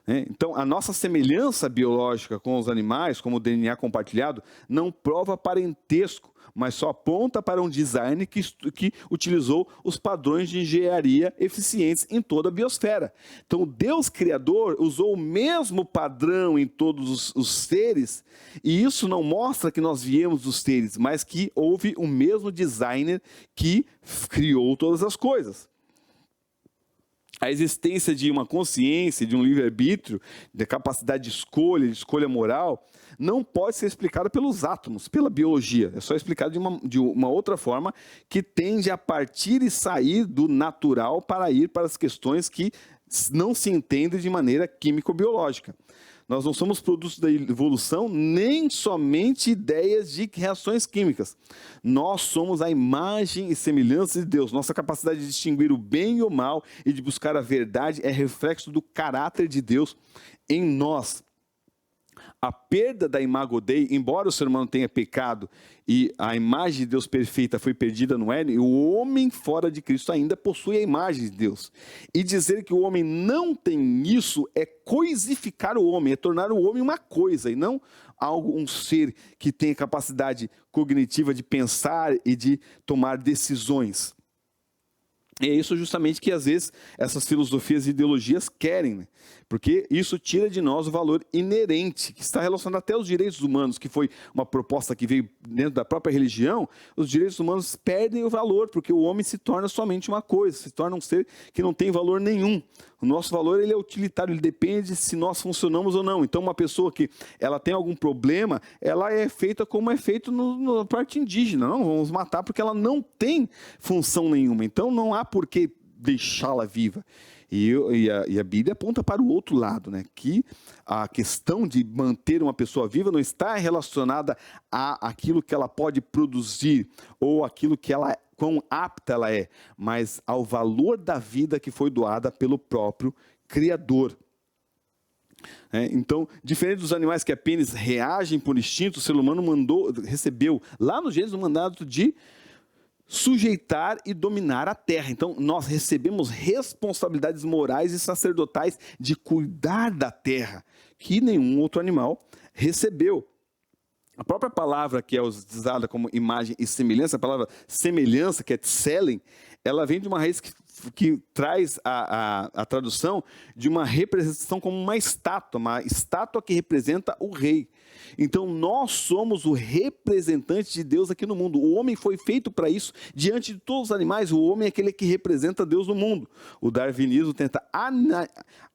Então, a nossa semelhança biológica com os animais, como o DNA compartilhado, não prova parentesco, mas só aponta para um design que utilizou os padrões de engenharia eficientes em toda a biosfera. Então, o Deus Criador usou o mesmo padrão em todos os seres, e isso não mostra que nós viemos dos seres, mas que houve o mesmo designer que criou todas as coisas. A existência de uma consciência, de um livre-arbítrio, de capacidade de escolha moral, não pode ser explicada pelos átomos, pela biologia. É só explicado de uma outra forma que tende a partir e sair do natural para ir para as questões que não se entendem de maneira químico-biológica. Nós não somos produtos da evolução, nem somente ideias de reações químicas. Nós somos a imagem e semelhança de Deus. Nossa capacidade de distinguir o bem e o mal e de buscar a verdade é reflexo do caráter de Deus em nós. A perda da imago Dei, embora o ser humano tenha pecado e a imagem de Deus perfeita foi perdida no Éden, o homem fora de Cristo ainda possui a imagem de Deus. E dizer que o homem não tem isso é coisificar o homem, é tornar o homem uma coisa e não um ser que tem capacidade cognitiva de pensar e de tomar decisões. É isso justamente que, às vezes, essas filosofias e ideologias querem, né? Porque isso tira de nós o valor inerente, que está relacionado até aos direitos humanos, que foi uma proposta que veio dentro da própria religião. Os direitos humanos perdem o valor, porque o homem se torna somente uma coisa, se torna um ser que não tem valor nenhum. O nosso valor, ele é utilitário, ele depende se nós funcionamos ou não. Então, uma pessoa que ela tem algum problema, ela é feita como é feito na parte indígena. Não, vamos matar porque ela não tem função nenhuma. Então, não há por que deixá-la viva. E a Bíblia aponta para o outro lado, né? Que a questão de manter uma pessoa viva não está relacionada a aquilo que ela pode produzir ou aquilo que ela, quão apta ela é, mas ao valor da vida que foi doada pelo próprio Criador. Então, diferente dos animais que apenas reagem por instinto, o ser humano recebeu lá no Gênesis o mandato de sujeitar e dominar a terra. Então, nós recebemos responsabilidades morais e sacerdotais de cuidar da terra, que nenhum outro animal recebeu. A própria palavra que é usada como imagem e semelhança, a palavra semelhança, que é tselen, ela vem de uma raiz que traz a tradução de uma representação como uma estátua que representa o rei. Então, nós somos o representante de Deus aqui no mundo. O homem foi feito para isso. Diante de todos os animais, o homem é aquele que representa Deus no mundo. O darwinismo tenta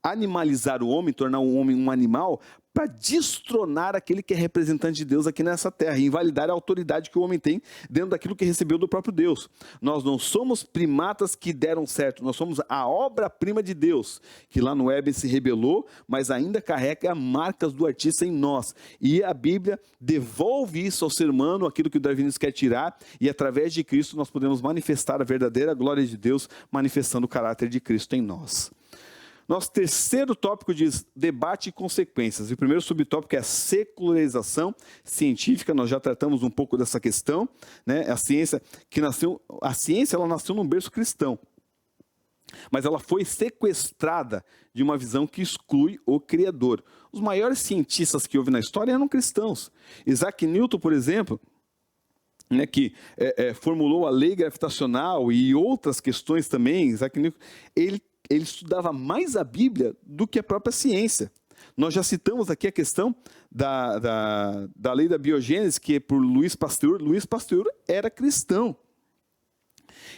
animalizar o homem, tornar o homem um animal, para destronar aquele que é representante de Deus aqui nessa terra e invalidar a autoridade que o homem tem dentro daquilo que recebeu do próprio Deus. Nós não somos primatas que deram certo, nós somos a obra-prima de Deus, que lá no Éden se rebelou, mas ainda carrega marcas do artista em nós. E a Bíblia devolve isso ao ser humano, aquilo que o darwinismo quer tirar, e através de Cristo nós podemos manifestar a verdadeira glória de Deus, manifestando o caráter de Cristo em nós. Nosso terceiro tópico diz debate e consequências. E o primeiro subtópico é a secularização científica. Nós já tratamos um pouco dessa questão, né? A ciência ela nasceu num berço cristão, mas ela foi sequestrada de uma visão que exclui o Criador. Os maiores cientistas que houve na história eram cristãos. Isaac Newton, por exemplo, né, que formulou a lei gravitacional e outras questões também. Isaac Newton, ele estudava mais a Bíblia do que a própria ciência. Nós já citamos aqui a questão da lei da biogênese, que é por Louis Pasteur. Louis Pasteur era cristão.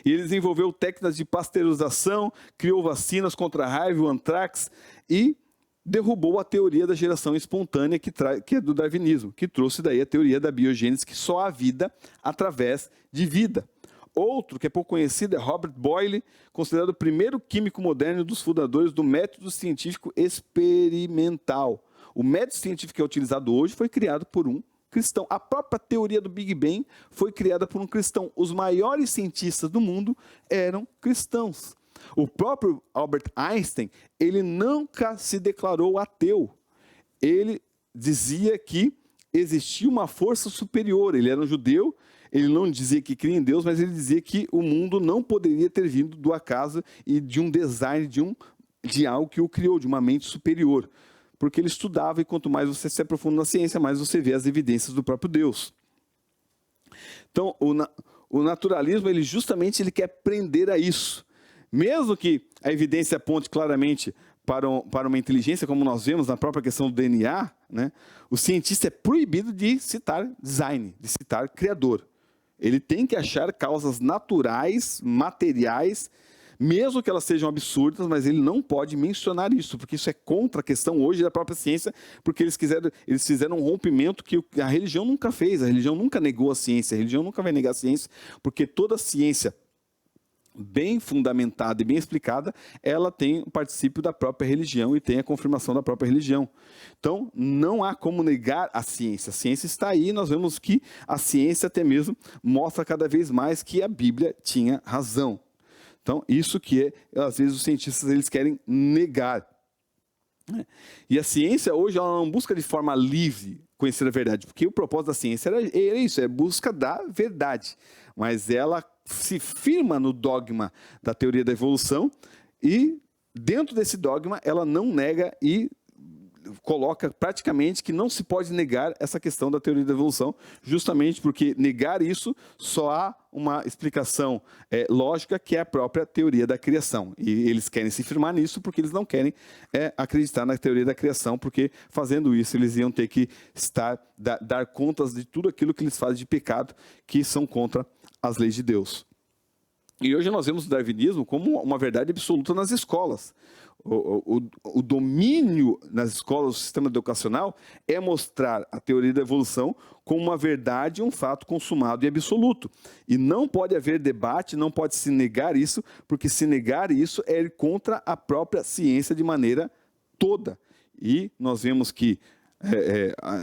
E ele desenvolveu técnicas de pasteurização, criou vacinas contra a raiva, o antrax, e derrubou a teoria da geração espontânea, que é do darwinismo, que trouxe daí a teoria da biogênese, que só há vida através de vida. Outro, que é pouco conhecido, é Robert Boyle, considerado o primeiro químico moderno dos fundadores do método científico experimental. O método científico que é utilizado hoje foi criado por um cristão. A própria teoria do Big Bang foi criada por um cristão. Os maiores cientistas do mundo eram cristãos. O próprio Albert Einstein, ele nunca se declarou ateu. Ele dizia que existia uma força superior. Ele era um judeu. Ele não dizia que cria em Deus, mas ele dizia que o mundo não poderia ter vindo do acaso e de um design, de algo que o criou, de uma mente superior. Porque ele estudava, e quanto mais você se aprofunda na ciência, mais você vê as evidências do próprio Deus. Então, o naturalismo, ele justamente quer prender a isso. Mesmo que a evidência aponte claramente para uma inteligência, como nós vemos na própria questão do DNA, né, o cientista é proibido de citar design, de citar criador. Ele tem que achar causas naturais, materiais, mesmo que elas sejam absurdas, mas ele não pode mencionar isso, porque isso é contra a questão hoje da própria ciência, porque eles fizeram um rompimento que a religião nunca fez, a religião nunca negou a ciência, a religião nunca vai negar a ciência, porque toda ciência bem fundamentada e bem explicada, ela tem o particípio da própria religião e tem a confirmação da própria religião. Então, não há como negar a ciência. A ciência está aí e nós vemos que a ciência até mesmo mostra cada vez mais que a Bíblia tinha razão. Então, isso que às vezes os cientistas eles querem negar. E a ciência hoje ela não busca de forma livre conhecer a verdade, porque o propósito da ciência era isso, é busca da verdade. Mas ela se firma no dogma da teoria da evolução e dentro desse dogma ela não nega e coloca praticamente que não se pode negar essa questão da teoria da evolução, justamente porque negar isso só há uma explicação lógica, que é a própria teoria da criação. E eles querem se firmar nisso porque eles não querem acreditar na teoria da criação, porque fazendo isso eles iam ter que dar contas de tudo aquilo que eles fazem de pecado, que são contra as leis de Deus. E hoje nós vemos o darwinismo como uma verdade absoluta nas escolas. O domínio nas escolas do sistema educacional é mostrar a teoria da evolução como uma verdade, um fato consumado e absoluto. E não pode haver debate, não pode se negar isso, porque se negar isso é ir contra a própria ciência de maneira toda. E nós vemos que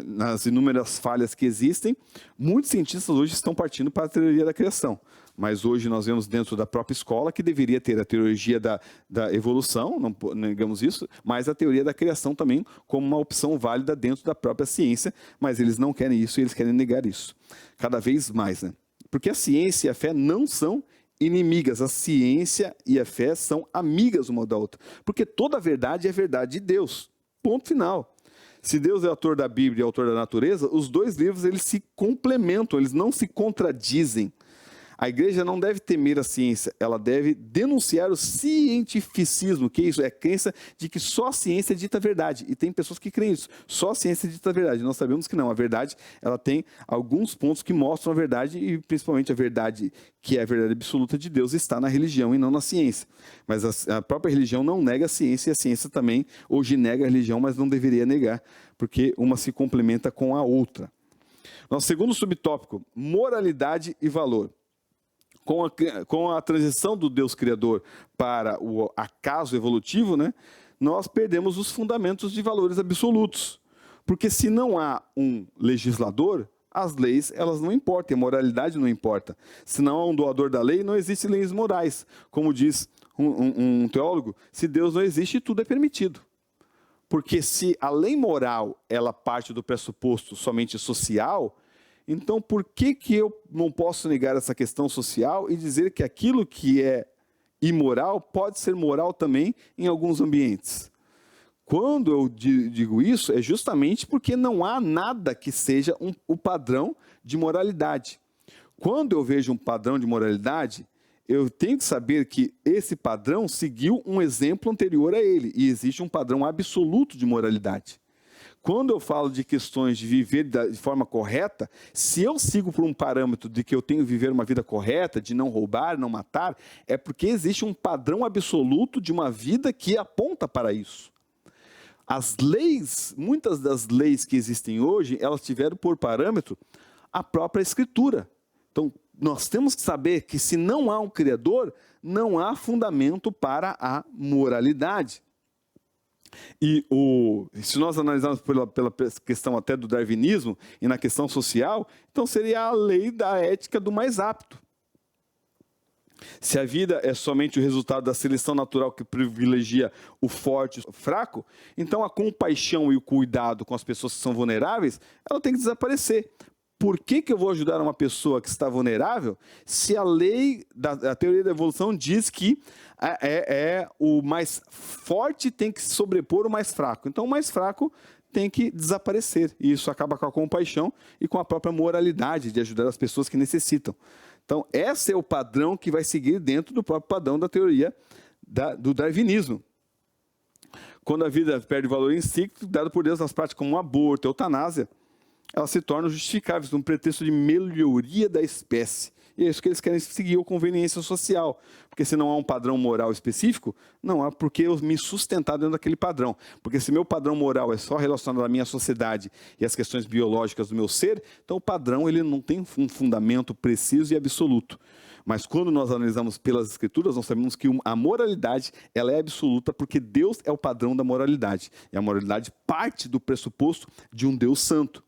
nas inúmeras falhas que existem, muitos cientistas hoje estão partindo para a teoria da criação. Mas hoje nós vemos dentro da própria escola que deveria ter a teoria da evolução, não negamos isso, mas a teoria da criação também como uma opção válida dentro da própria ciência, mas eles não querem isso e eles querem negar isso. Cada vez mais, né? Porque a ciência e a fé não são inimigas, a ciência e a fé são amigas uma da outra. Porque toda a verdade é verdade de Deus. Ponto final. Se Deus é autor da Bíblia e autor da natureza, os dois livros eles se complementam, eles não se contradizem. A igreja não deve temer a ciência, ela deve denunciar o cientificismo, que é isso? É a crença de que só a ciência dita a verdade. E tem pessoas que creem isso, só a ciência dita a verdade. Nós sabemos que não, a verdade ela tem alguns pontos que mostram a verdade, e principalmente a verdade, que é a verdade absoluta de Deus, está na religião e não na ciência. Mas a própria religião não nega a ciência, e a ciência também hoje nega a religião, mas não deveria negar, porque uma se complementa com a outra. Nosso segundo subtópico, moralidade e valor. Com a transição do Deus Criador para o acaso evolutivo, né, nós perdemos os fundamentos de valores absolutos. Porque se não há um legislador, as leis elas não importam, a moralidade não importa. Se não há um doador da lei, não existem leis morais. Como diz um teólogo, se Deus não existe, tudo é permitido. Porque se a lei moral ela parte do pressuposto somente social, então, por que eu não posso negar essa questão social e dizer que aquilo que é imoral pode ser moral também em alguns ambientes? Quando eu digo isso, é justamente porque não há nada que seja o padrão de moralidade. Quando eu vejo um padrão de moralidade, eu tenho que saber que esse padrão seguiu um exemplo anterior a ele, e existe um padrão absoluto de moralidade. Quando eu falo de questões de viver de forma correta, se eu sigo por um parâmetro de que eu tenho que viver uma vida correta, de não roubar, não matar, é porque existe um padrão absoluto de uma vida que aponta para isso. As leis, muitas das leis que existem hoje, elas tiveram por parâmetro a própria Escritura. Então, nós temos que saber que se não há um Criador, não há fundamento para a moralidade. E se nós analisarmos pela questão até do darwinismo e na questão social, então seria a lei da ética do mais apto. Se a vida é somente o resultado da seleção natural que privilegia o forte e o fraco, então a compaixão e o cuidado com as pessoas que são vulneráveis, ela tem que desaparecer. Por que eu vou ajudar uma pessoa que está vulnerável se a lei da teoria da evolução diz que o mais forte tem que sobrepor o mais fraco? Então o mais fraco tem que desaparecer. E isso acaba com a compaixão e com a própria moralidade de ajudar as pessoas que necessitam. Então esse é o padrão que vai seguir dentro do próprio padrão da teoria do darwinismo. Quando a vida perde valor em si, dado por Deus nas práticas como aborto, eutanásia, elas se tornam justificáveis, num pretexto de melhoria da espécie. E é isso que eles querem seguir, a conveniência social. Porque se não há um padrão moral específico, não há por que eu me sustentar dentro daquele padrão. Porque se meu padrão moral é só relacionado à minha sociedade e às questões biológicas do meu ser, então o padrão ele não tem um fundamento preciso e absoluto. Mas quando nós analisamos pelas Escrituras, nós sabemos que a moralidade ela é absoluta porque Deus é o padrão da moralidade. E a moralidade parte do pressuposto de um Deus santo.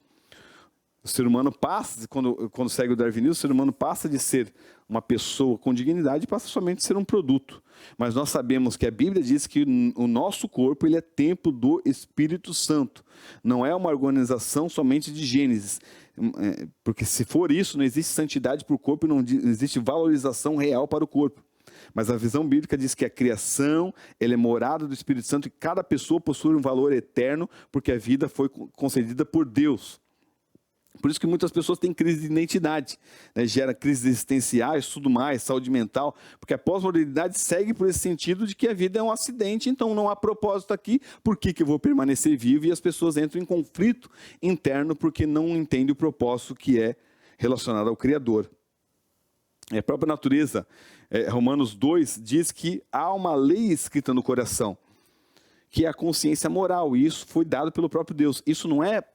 O ser humano passa, quando segue o darwinismo, o ser humano passa de ser uma pessoa com dignidade e passa somente a ser um produto. Mas nós sabemos que a Bíblia diz que o nosso corpo ele é templo do Espírito Santo. Não é uma organização somente de Gênesis. Porque se for isso, não existe santidade para o corpo e não existe valorização real para o corpo. Mas a visão bíblica diz que a criação, ela é morada do Espírito Santo e cada pessoa possui um valor eterno porque a vida foi concedida por Deus. Por isso que muitas pessoas têm crise de identidade, né? Gera crises existenciais, tudo mais, saúde mental, porque a pós-modernidade segue por esse sentido de que a vida é um acidente, então não há propósito aqui, por que eu vou permanecer vivo? E as pessoas entram em conflito interno porque não entendem o propósito que é relacionado ao Criador. A própria natureza, Romanos 2, diz que há uma lei escrita no coração, que é a consciência moral, e isso foi dado pelo próprio Deus. Isso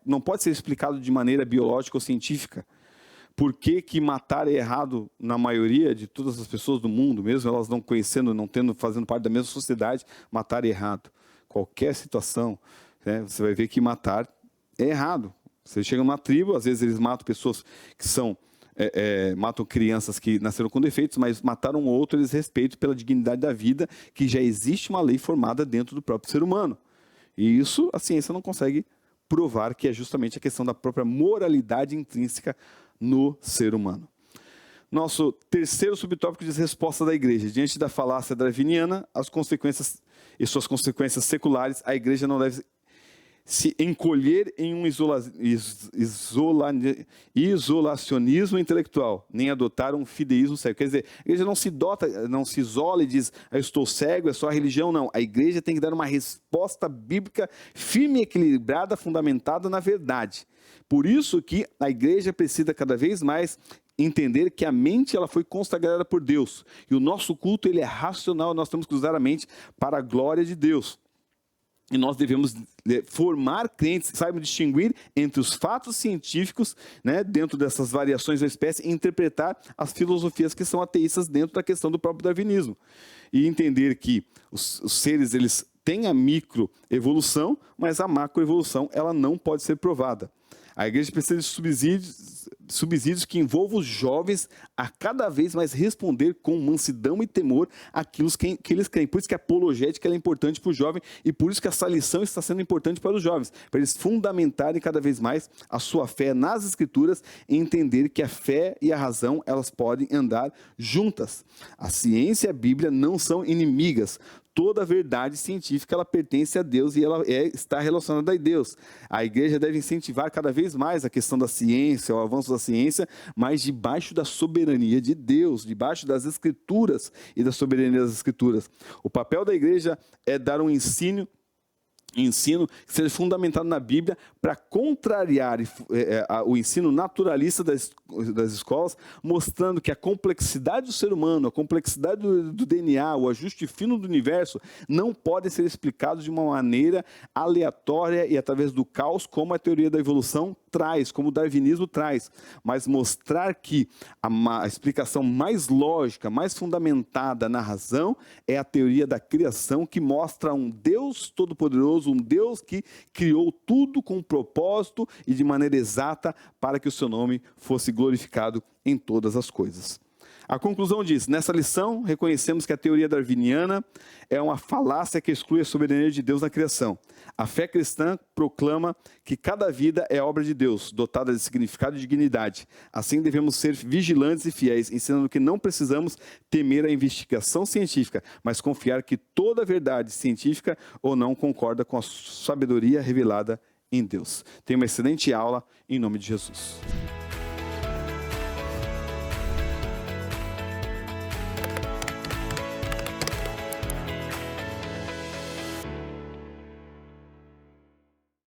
não pode ser explicado de maneira biológica ou científica. Por que matar é errado na maioria de todas as pessoas do mundo, mesmo elas não conhecendo, fazendo parte da mesma sociedade, matar é errado. Qualquer situação, né, você vai ver que matar é errado. Você chega numa tribo, às vezes eles matam pessoas que matam crianças que nasceram com defeitos, mas mataram um outro, eles respeitam pela dignidade da vida, que já existe uma lei formada dentro do próprio ser humano. E isso a ciência não consegue provar, que é justamente a questão da própria moralidade intrínseca no ser humano. Nosso terceiro subtópico diz resposta da igreja. Diante da falácia darwiniana, as consequências e suas consequências seculares, a igreja não deve se encolher em um isolacionismo intelectual, nem adotar um fideísmo cego. Quer dizer, a igreja não se isola e diz, eu estou cego, é só a religião, não. A igreja tem que dar uma resposta bíblica firme e equilibrada, fundamentada na verdade. Por isso que a igreja precisa cada vez mais entender que a mente ela foi consagrada por Deus. E o nosso culto ele é racional, nós temos que usar a mente para a glória de Deus. E nós devemos formar crentes que saibam distinguir entre os fatos científicos, né, dentro dessas variações da espécie, e interpretar as filosofias que são ateístas dentro da questão do próprio darwinismo. E entender que os seres eles têm a microevolução, mas a macroevolução ela não pode ser provada. A igreja precisa de subsídios que envolvam os jovens a cada vez mais responder com mansidão e temor aquilo que eles creem. Por isso que a apologética é importante para o jovem e por isso que essa lição está sendo importante para os jovens, para eles fundamentarem cada vez mais a sua fé nas Escrituras e entender que a fé e a razão elas podem andar juntas. A ciência e a Bíblia não são inimigas. Toda a verdade científica ela pertence a Deus e ela está relacionada a Deus. A igreja deve incentivar cada vez mais a questão da ciência, o avanço da ciência, mas debaixo da soberania de Deus, debaixo das Escrituras e da soberania das Escrituras. O papel da igreja é dar um ensino que seja fundamentado na Bíblia para contrariar o ensino naturalista das escolas, mostrando que a complexidade do ser humano, a complexidade do DNA, o ajuste fino do universo, não podem ser explicados de uma maneira aleatória e através do caos, como a teoria da evolução traz, como o darwinismo traz, mas mostrar que a explicação mais lógica, mais fundamentada na razão, é a teoria da criação, que mostra um Deus todo-poderoso, um Deus que criou tudo com propósito e de maneira exata para que o seu nome fosse glorificado em todas as coisas. A conclusão diz, nessa lição, reconhecemos que a teoria darwiniana é uma falácia que exclui a soberania de Deus na criação. A fé cristã proclama que cada vida é obra de Deus, dotada de significado e dignidade. Assim, devemos ser vigilantes e fiéis, ensinando que não precisamos temer a investigação científica, mas confiar que toda verdade científica ou não concorda com a sabedoria revelada em Deus. Tenha uma excelente aula, em nome de Jesus.